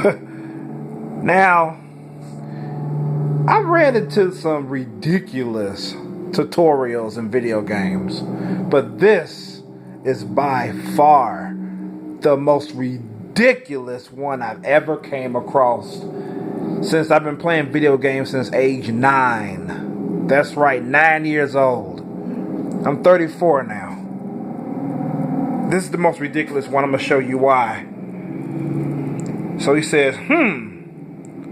Now, I ran into some ridiculous tutorials in video games, but this is by far the most ridiculous one I've ever came across since I've been playing video games since age 9. That's right, 9 years old. I'm 34 now. This is the most ridiculous one. I'm going to show you why. So he says,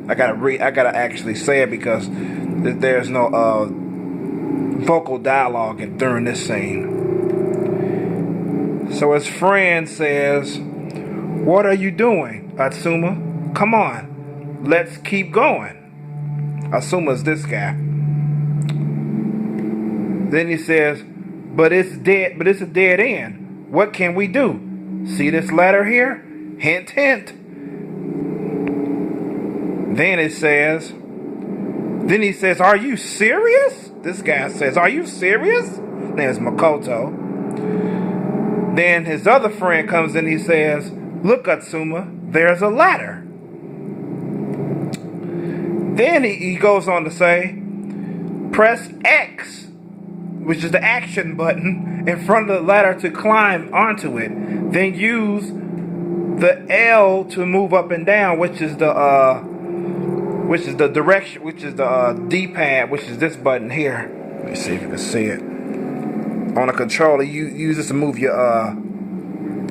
I gotta actually say it because there's no vocal dialogue during this scene. So his friend says, "What are you doing, Atsuma? Come on, let's keep going." Atsuma's this guy. Then he says, but it's a dead end. What can we do? See this letter here? Hint, hint. Then he says, "Are you serious?" This guy says, "Are you serious?" There's Makoto. Then his other friend comes in. He says, "Look, Atsuma, there's a ladder." Then he goes on to say, "Press X, which is the action button, in front of the ladder to climb onto it. Then use the L to move up and down, which is the direction, which is the D-pad, which is this button here." Let me see if you can see it. On a controller, you use this to move your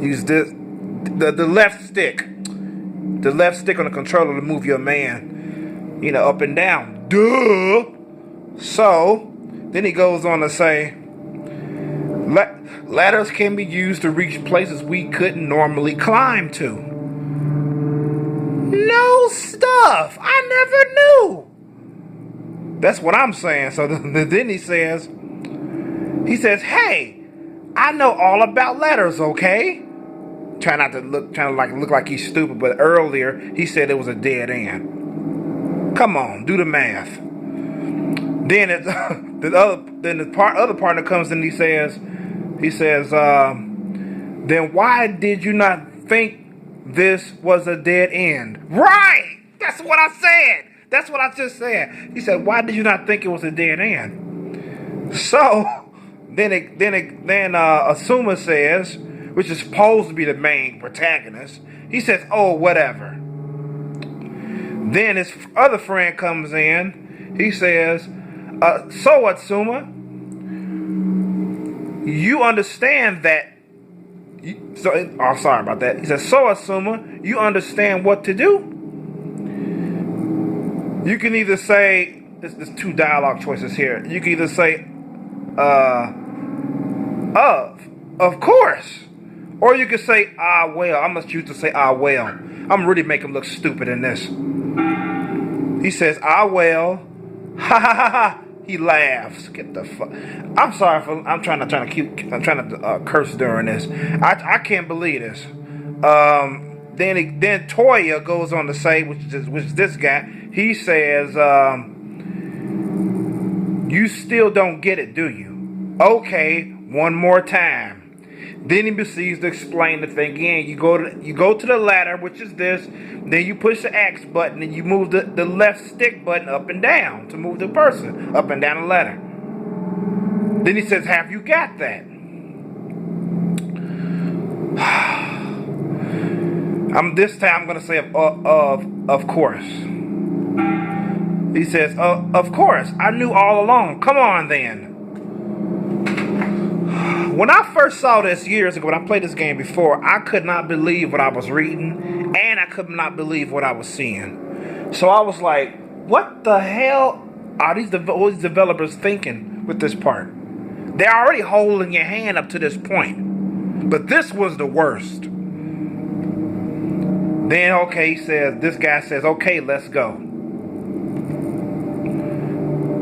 use this the left stick. The left stick on the controller to move your man, up and down. Duh. So then he goes on to say, ladders can be used to reach places we couldn't normally climb to. No stuff. I never knew. That's what I'm saying. So then he says, "Hey, I know all about ladders, okay?" Trying to look like he's stupid, but earlier he said it was a dead end. Come on, do the math. Then other partner comes in. He says, "Then why did you not think this was a dead end?" Right. That's what I said. That's what I just said. He said, "Why did you not think it was a dead end?" So then Asuma says, which is supposed to be the main protagonist, he says, "Oh, whatever." Then his other friend comes in. He says, "So Atsuma, you understand that?" Sorry about that. He says, "So Atsuma, you understand what to do?" You can either say, there's two dialogue choices here. You can either say, of course. Or you can say, "Ah, well." I'm going to choose to say, "Ah, well." I'm really making him look stupid in this. He says, "Ah, well." Ha ha ha ha. He laughs. Get the fuck. I'm sorry for. I'm trying to curse during this. I can't believe this. Then Toya goes on to say, which is this guy. He says, "You still don't get it, do you? Okay, one more time." Then he proceeds to explain the thing again. You go to the ladder, which is this. Then you push the X button and you move the left stick button up and down to move the person up and down the ladder. Then he says, "Have you got that?" This time I'm gonna say of course. He says, "Of course. I knew all along. Come on then." When I first saw this years ago, when I played this game before, I could not believe what I was reading, and I could not believe what I was seeing. So I was like, what the hell are these developers thinking with this part? They're already holding your hand up to this point. But this was the worst. Then, this guy says, "Okay, let's go."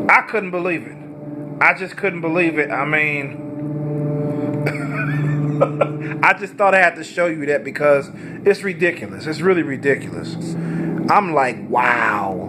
I couldn't believe it. I just couldn't believe it. I mean, I just thought I had to show you that because it's ridiculous. It's really ridiculous. I'm like, wow.